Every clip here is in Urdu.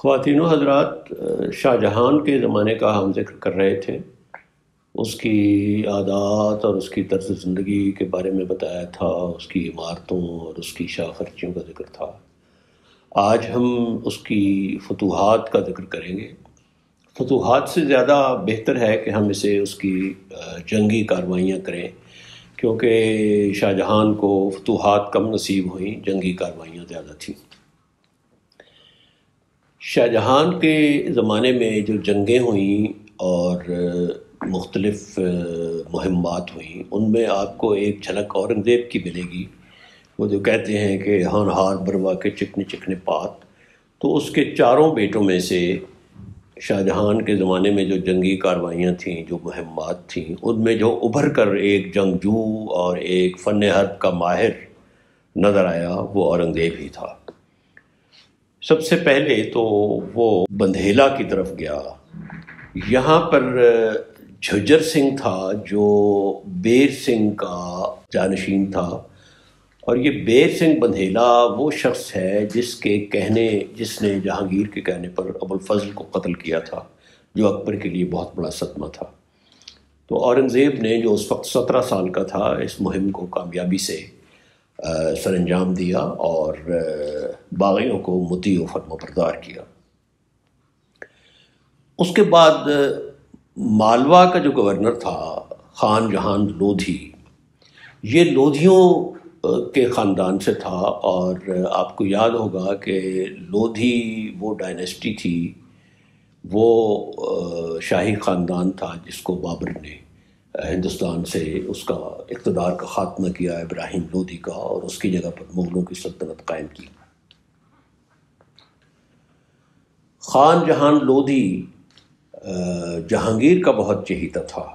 خواتین و حضرات، شاہ جہان کے زمانے کا ہم ذکر کر رہے تھے۔ اس کی عادات اور اس کی طرز زندگی کے بارے میں بتایا تھا، اس کی عمارتوں اور اس کی شاہ خرچیوں کا ذکر تھا۔ آج ہم اس کی فتوحات کا ذکر کریں گے۔ فتوحات سے زیادہ بہتر ہے کہ ہم اسے اس کی جنگی کاروائیاں کریں، کیونکہ شاہ جہان کو فتوحات کم نصیب ہوئیں، جنگی کاروائیاں زیادہ تھیں۔ شاہ جہان کے زمانے میں جو جنگیں ہوئیں اور مختلف مہمات ہوئیں، ان میں آپ کو ایک جھلک اورنگزیب کی ملے گی۔ وہ جو کہتے ہیں کہ ہونہار بروا کے چکنے چکنے پات، تو اس کے چاروں بیٹوں میں سے شاہ جہان کے زمانے میں جو جنگی کاروائیاں تھیں، جو مہمات تھیں، ان میں جو ابھر کر ایک جنگجو اور ایک فن حرب کا ماہر نظر آیا، وہ اورنگزیب ہی تھا۔ سب سے پہلے تو وہ بندھیلا کی طرف گیا۔ یہاں پر جھجر سنگھ تھا جو بیر سنگھ کا جانشین تھا، اور یہ بیر سنگھ بندھیلا وہ شخص ہے جس نے جہانگیر کے کہنے پر ابو الفضل کو قتل کیا تھا، جو اکبر کے لیے بہت بڑا صدمہ تھا۔ تو اورنگزیب نے، جو اس وقت 17 سال کا تھا، اس مہم کو کامیابی سے سر انجام دیا اور باغیوں کو مطیع و فرمانبردار کیا۔ اس کے بعد مالوا کا جو گورنر تھا، خان جہان لودھی، یہ لودھیوں کے خاندان سے تھا، اور آپ کو یاد ہوگا کہ لودھی وہ ڈائنیسٹی تھی، وہ شاہی خاندان تھا جس کو بابر نے ہندوستان سے اس کا اقتدار کا خاتمہ کیا، ابراہیم لودھی کا، اور اس کی جگہ پر مغلوں کی سلطنت قائم کی۔ خان جہان لودھی جہانگیر کا بہت چہیتا تھا۔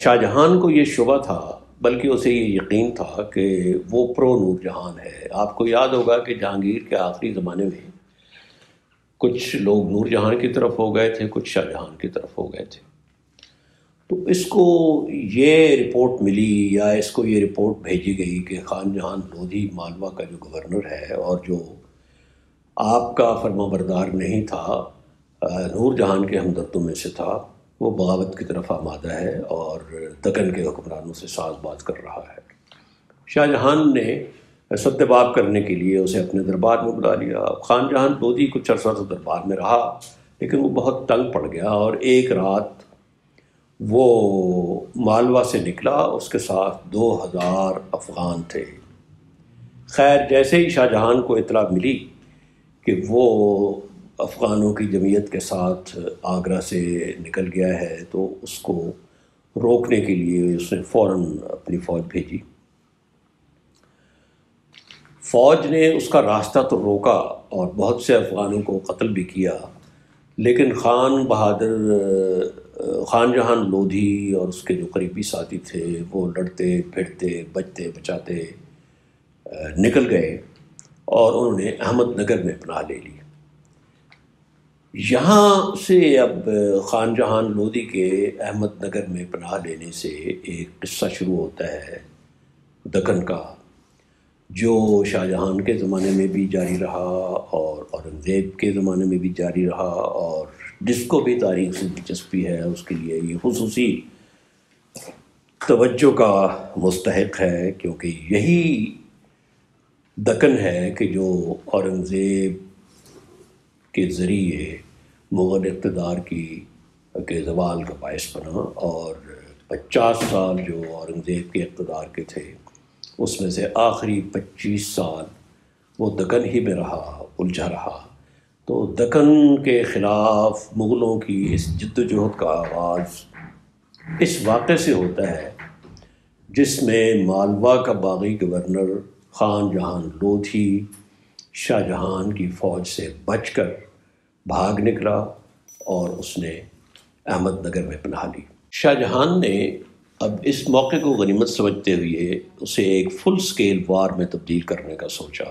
شاہ جہان کو یہ شبہ تھا، بلکہ اسے یہ یقین تھا کہ وہ پرو نور جہان ہے۔ آپ کو یاد ہوگا کہ جہانگیر کے آخری زمانے میں کچھ لوگ نور جہان کی طرف ہو گئے تھے، کچھ شاہ جہان کی طرف ہو گئے تھے۔ تو اس کو یہ رپورٹ ملی، یا اس کو یہ رپورٹ بھیجی گئی کہ خان جہان لودھی مالوا کا جو گورنر ہے اور جو آپ کا فرمانبردار نہیں تھا، نور جہان کے ہمدردوں میں سے تھا، وہ بغاوت کی طرف آمادہ ہے اور دکن کے حکمرانوں سے ساز باز کر رہا ہے۔ شاہ جہان نے سدباب کرنے کے لیے اسے اپنے دربار میں بلا لیا۔ خان جہان لودھی کچھ عرصہ تو دربار میں رہا، لیکن وہ بہت تنگ پڑ گیا، اور ایک رات وہ مالوا سے نکلا، اس کے ساتھ 2000 افغان تھے۔ خیر، جیسے ہی شاہ جہان کو اطلاع ملی کہ وہ افغانوں کی جمعیت کے ساتھ آگرہ سے نکل گیا ہے، تو اس کو روکنے کے لیے اس نے فوراً اپنی فوج بھیجی۔ فوج نے اس کا راستہ تو روکا اور بہت سے افغانوں کو قتل بھی کیا، لیکن خان جہان لودھی اور اس کے جو قریبی ساتھی تھے، وہ لڑتے پھرتے بچتے بچاتے نکل گئے، اور انہوں نے احمد نگر میں پناہ لے لی۔ یہاں سے اب خان جہان لودھی کے احمد نگر میں پناہ لینے سے ایک قصہ شروع ہوتا ہے دکن کا، جو شاہ جہان کے زمانے میں بھی جاری رہا اور اورنگزیب کے زمانے میں بھی جاری رہا، اور جس کو بھی تاریخ سے دلچسپی ہے اس کے لیے یہ خصوصی توجہ کا مستحق ہے، کیونکہ یہی دکن ہے کہ جو اورنگزیب کے ذریعے مغل اقتدار کے زوال کا باعث بنا، اور 50 سال جو اورنگزیب کے اقتدار کے تھے، اس میں سے آخری 25 سال وہ دکن ہی میں رہا، الجھا رہا۔ تو دکن کے خلاف مغلوں کی اس جد و جہد کا آغاز اس واقعے سے ہوتا ہے، جس میں مالوا کا باغی گورنر خان جہان لودھی شاہ جہان کی فوج سے بچ کر بھاگ نکلا، اور اس نے احمد نگر میں پناہ لی۔ شاہ جہان نے اب اس موقع کو غنیمت سمجھتے ہوئے اسے ایک فل سکیل وار میں تبدیل کرنے کا سوچا۔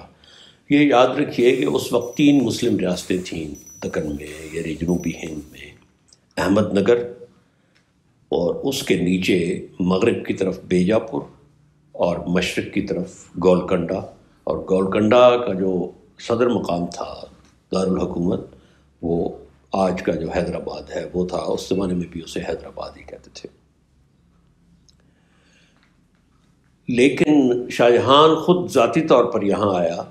یہ یاد رکھیے کہ اس وقت 3 مسلم ریاستیں تھیں دکن میں، یعنی جنوبی ہند میں، احمد نگر، اور اس کے نیچے مغرب کی طرف بیجاپور، اور مشرق کی طرف گولکنڈا، اور گولکنڈا کا جو صدر مقام تھا دارالحکومت، وہ آج کا جو حیدرآباد ہے وہ تھا، اس زمانے میں بھی اسے حیدرآباد ہی کہتے تھے۔ لیکن شاہ جہان خود ذاتی طور پر یہاں آیا،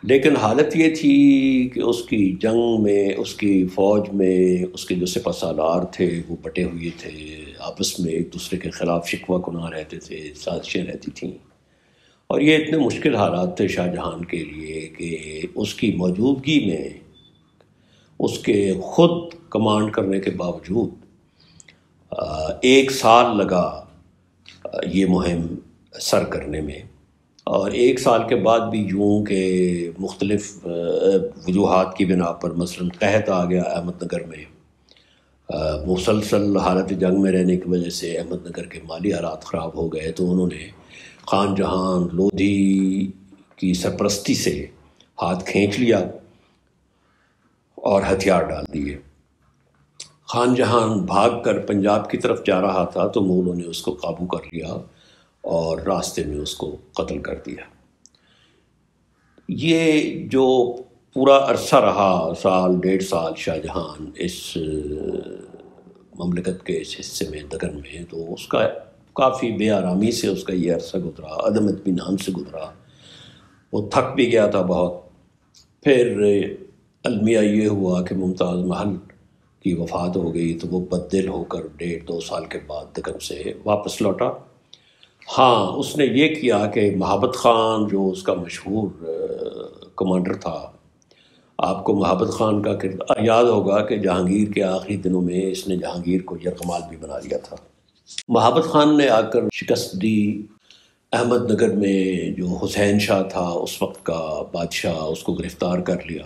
لیکن حالت یہ تھی کہ اس کی جنگ میں، اس کی فوج میں، اس کے جو سپہ سالار تھے وہ بٹے ہوئے تھے، آپس میں ایک دوسرے کے خلاف شکوہ کناہ رہتے تھے، سازشیں رہتی تھیں، اور یہ اتنے مشکل حالات تھے شاہ جہان کے لیے کہ اس کی موجودگی میں، اس کے خود کمانڈ کرنے کے باوجود 1 سال لگا یہ مہم سر کرنے میں، اور 1 سال کے بعد بھی یوں کہ مختلف وجوہات کی بنا پر، مثلا قحط آ گیا احمد نگر میں، مسلسل حالت جنگ میں رہنے کی وجہ سے احمد نگر کے مالی حالات خراب ہو گئے، تو انہوں نے خان جہان لودھی کی سرپرستی سے ہاتھ کھینچ لیا اور ہتھیار ڈال دیے۔ خان جہان بھاگ کر پنجاب کی طرف جا رہا تھا تو مغلوں نے اس کو قابو کر لیا اور راستے میں اس کو قتل کر دیا۔ یہ جو پورا عرصہ رہا، 1.5 سال شاہ جہان اس مملکت کے اس حصے میں، دکن میں، تو اس کا کافی بے آرامی سے اس کا یہ عرصہ گزرا، عدم اطمینان سے گزرا، وہ تھک بھی گیا تھا بہت۔ پھر المیہ یہ ہوا کہ ممتاز محل کی وفات ہو گئی تو وہ بددل ہو کر 1.5-2 سال کے بعد دکن سے واپس لوٹا۔ ہاں، اس نے یہ کیا کہ مہابت خان جو اس کا مشہور کمانڈر تھا، آپ کو مہابت خان کا کردار یاد ہوگا کہ جہانگیر کے آخری دنوں میں اس نے جہانگیر کو یرغمال بھی بنا لیا تھا۔ مہابت خان نے آ کر شکست دی احمد نگر میں، جو حسین شاہ تھا اس وقت کا بادشاہ، اس کو گرفتار کر لیا،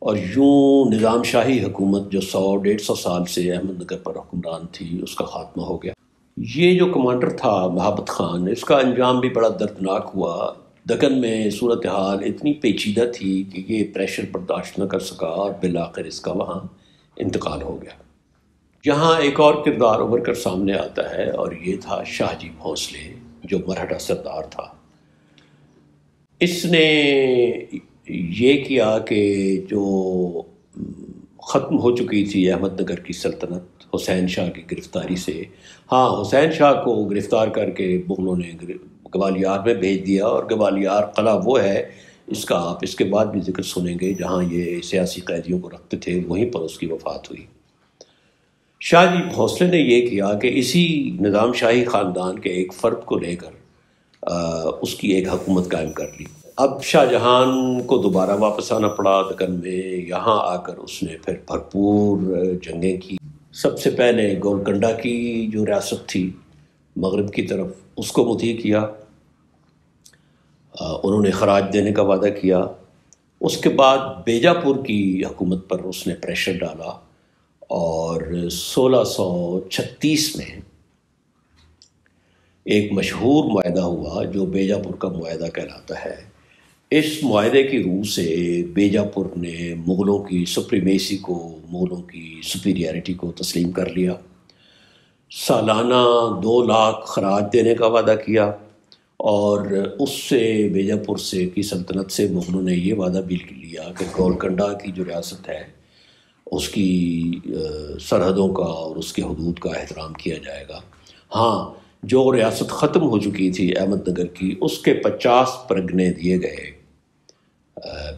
اور یوں نظام شاہی حکومت جو 100-150 سال سے احمد نگر پر حکمران تھی اس کا خاتمہ ہو گیا۔ یہ جو کمانڈر تھا مہابت خان، اس کا انجام بھی بڑا دردناک ہوا۔ دکن میں صورتحال اتنی پیچیدہ تھی کہ یہ پریشر برداشت نہ کر سکا اور بالآخر اس کا وہاں انتقال ہو گیا۔ یہاں ایک اور کردار ابھر کر سامنے آتا ہے، اور یہ تھا شاہ جی بھونسلے، جو مرہٹا سردار تھا۔ اس نے یہ کیا کہ جو ختم ہو چکی تھی احمد نگر کی سلطنت حسین شاہ کی گرفتاری سے، ہاں، حسین شاہ کو گرفتار کر کے مغلوں نے گوالیار میں بھیج دیا، اور گوالیار قلعہ وہ ہے، اس کا آپ اس کے بعد بھی ذکر سنیں گے، جہاں یہ سیاسی قیدیوں کو رکھتے تھے، وہیں پر اس کی وفات ہوئی۔ شاہ جی بھونسلے نے یہ کیا کہ اسی نظام شاہی خاندان کے ایک فرد کو لے کر اس کی ایک حکومت قائم کر لی۔ اب شاہ جہان کو دوبارہ واپس آنا پڑا دکن میں۔ یہاں آ کر اس نے پھر بھرپور جنگیں کی۔ سب سے پہلے گولکنڈہ کی جو ریاست تھی مغرب کی طرف، اس کو مطیع کیا، انہوں نے خراج دینے کا وعدہ کیا۔ اس کے بعد بیجاپور کی حکومت پر اس نے پریشر ڈالا، اور 1636 میں ایک مشہور معاہدہ ہوا جو بیجاپور کا معاہدہ کہلاتا ہے۔ اس معاہدے کی روح سے بیجاپور نے مغلوں کی سپریمیسی کو، مغلوں کی سپیریئرٹی کو تسلیم کر لیا۔ سالانہ 2 لاکھ خراج دینے کا وعدہ کیا، اور اس سے بیجاپور سے کی سلطنت سے مغلوں نے یہ وعدہ بھی لیا کہ گولکنڈہ کی جو ریاست ہے اس کی سرحدوں کا اور اس کے حدود کا احترام کیا جائے گا۔ ہاں، جو ریاست ختم ہو چکی تھی احمد نگر کی، اس کے 50 پرگنے دیے گئے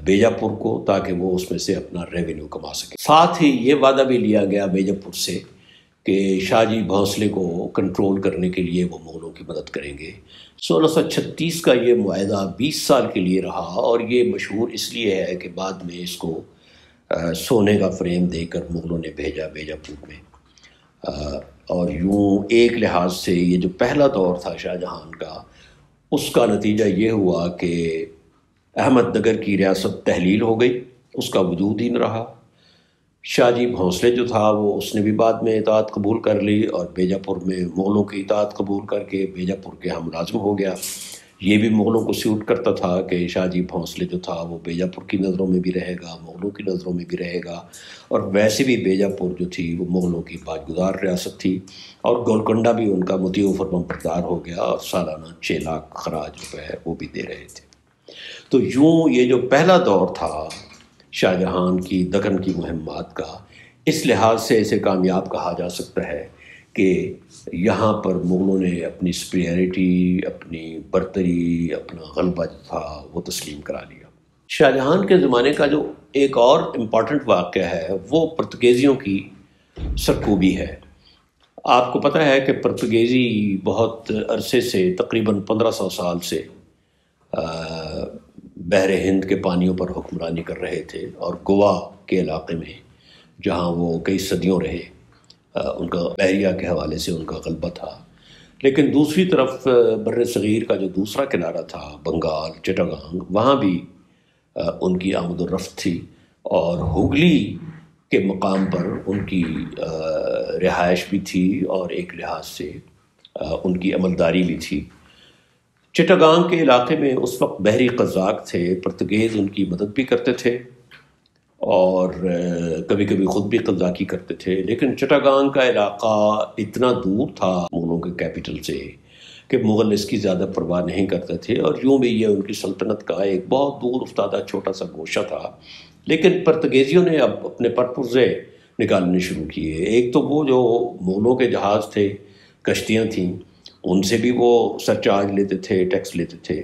بیجاپور کو، تاکہ وہ اس میں سے اپنا ریونیو کما سکے۔ ساتھ ہی یہ وعدہ بھی لیا گیا بیجاپور سے کہ شاہ جی بھونسلے کو کنٹرول کرنے کے لیے وہ مغلوں کی مدد کریں گے۔ 1636 کا یہ معاہدہ 20 سال کے لیے رہا، اور یہ مشہور اس لیے ہے کہ بعد میں اس کو سونے کا فریم دے کر مغلوں نے بھیجا بیجاپور میں۔ اور یوں ایک لحاظ سے یہ جو پہلا دور تھا شاہ جہان کا، اس کا نتیجہ یہ ہوا کہ احمد نگر کی ریاست تحلیل ہو گئی، اس کا وجود ہی نہ رہا۔ شاہ جی بھونسلے جو تھا وہ اس نے بھی بعد میں اطاعت قبول کر لی، اور بیجاپور میں مغلوں کی اطاعت قبول کر کے بیجاپور کے ہم ملازم ہو گیا۔ یہ بھی مغلوں کو سیوٹ کرتا تھا کہ شاہ جی بھونسلے جو تھا وہ بیجاپور کی نظروں میں بھی رہے گا، مغلوں کی نظروں میں بھی رہے گا، اور ویسے بھی بیجاپور جو تھی وہ مغلوں کی باجگزار ریاست تھی، اور گولکنڈہ بھی ان کا مطیع و فرمان بردار ہو گیا، اور سالانہ 6 لاکھ خراج روپے وہ بھی دے رہے تھے۔ تو یوں یہ جو پہلا دور تھا شاہجہان کی دکن کی مہمات کا، اس لحاظ سے اسے کامیاب کہا جا سکتا ہے کہ یہاں پر مغلوں نے اپنی سپریئرٹی، اپنی برتری، اپنا غلبہ جو تھا وہ تسلیم کرا لیا۔ شاہجہان کے زمانے کا جو ایک اور امپورٹنٹ واقعہ ہے وہ پرتگیزیوں کی سرکوبی ہے۔ آپ کو پتہ ہے کہ پرتگیزی بہت عرصے سے، تقریباً 1500 سال سے بحر ہند کے پانیوں پر حکمرانی کر رہے تھے، اور گوا کے علاقے میں جہاں وہ کئی صدیوں رہے، ان کا بحریہ کے حوالے سے ان کا غلبہ تھا۔ لیکن دوسری طرف بر صغیر کا جو دوسرا کنارہ تھا، بنگال، چٹاگانگ، وہاں بھی ان کی آمد و رفت تھی، اور ہوگلی کے مقام پر ان کی رہائش بھی تھی، اور ایک لحاظ سے ان کی عملداری بھی تھی۔ چٹاگانگ کے علاقے میں اس وقت بحری قزاق تھے، پرتگیز ان کی مدد بھی کرتے تھے اور کبھی کبھی خود بھی قزاقی کرتے تھے، لیکن چٹاگانگ کا علاقہ اتنا دور تھا مغلوں کے کیپٹل سے کہ مغل اس کی زیادہ پرواہ نہیں کرتے تھے، اور یوں بھی یہ ان کی سلطنت کا ایک بہت دور افتادہ چھوٹا سا گوشہ تھا۔ لیکن پرتگیزیوں نے اب اپنے پرپرزے نکالنے شروع کیے۔ ایک تو وہ جو مغلوں کے جہاز تھے، کشتیاں تھیں، ان سے بھی وہ سرچارج لیتے تھے، ٹیکس لیتے تھے۔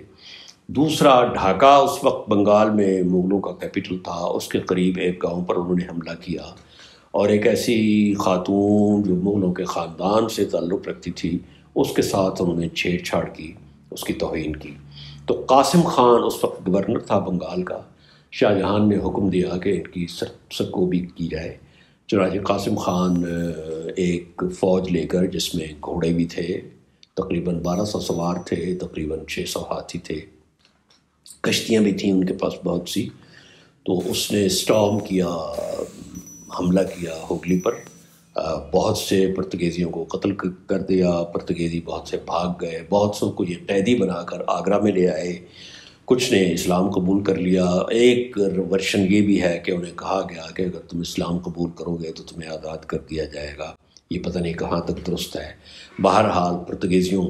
دوسرا، ڈھاکہ اس وقت بنگال میں مغلوں کا کیپٹل تھا، اس کے قریب ایک گاؤں پر انہوں نے حملہ کیا، اور ایک ایسی خاتون جو مغلوں کے خاندان سے تعلق رکھتی تھی، اس کے ساتھ انہوں نے چھیڑ چھاڑ کی، اس کی توہین کی۔ تو قاسم خان اس وقت گورنر تھا بنگال کا۔ شاہجہان نے حکم دیا کہ ان کی سرکوبی کی جائے۔ چنانچہ قاسم خان ایک فوج لے کر، جس میں گھوڑے بھی تھے، تقریباً 1200 سوار تھے، تقریباً 600 ہاتھی تھے، کشتیاں بھی تھیں ان کے پاس بہت سی، تو اس نے اسٹارم کیا، حملہ کیا ہوگلی پر، بہت سے پرتگیزیوں کو قتل کر دیا۔ پرتگیزی بہت سے بھاگ گئے، بہت سو کو یہ قیدی بنا کر آگرہ میں لے آئے، کچھ نے اسلام قبول کر لیا۔ ایک ورشن یہ بھی ہے کہ انہیں کہا گیا کہ اگر تم اسلام قبول کرو گے تو تمہیں آزاد کر دیا جائے گا۔ یہ پتہ نہیں کہاں تک درست ہے۔ بہرحال پرتگیزیوں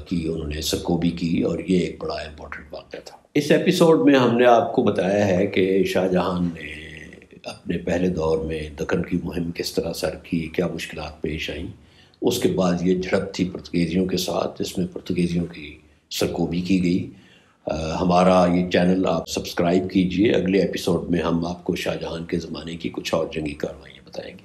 کی انہوں نے سرکوبی کی، اور یہ ایک بڑا امپورٹنٹ واقعہ تھا۔ اس ایپیسوڈ میں ہم نے آپ کو بتایا ہے کہ شاہجہان نے اپنے پہلے دور میں دکن کی مہم کس طرح سر کی، کیا مشکلات پیش آئیں۔ اس کے بعد یہ جھڑپ تھی پرتگیزیوں کے ساتھ، جس میں پرتگیزیوں کی سرکوبی کی گئی۔ ہمارا یہ چینل آپ سبسکرائب کیجئے۔ اگلے ایپیسوڈ میں ہم آپ کو شاہجہان کے زمانے کی کچھ اور جنگی کارروائیاں بتائیں گے۔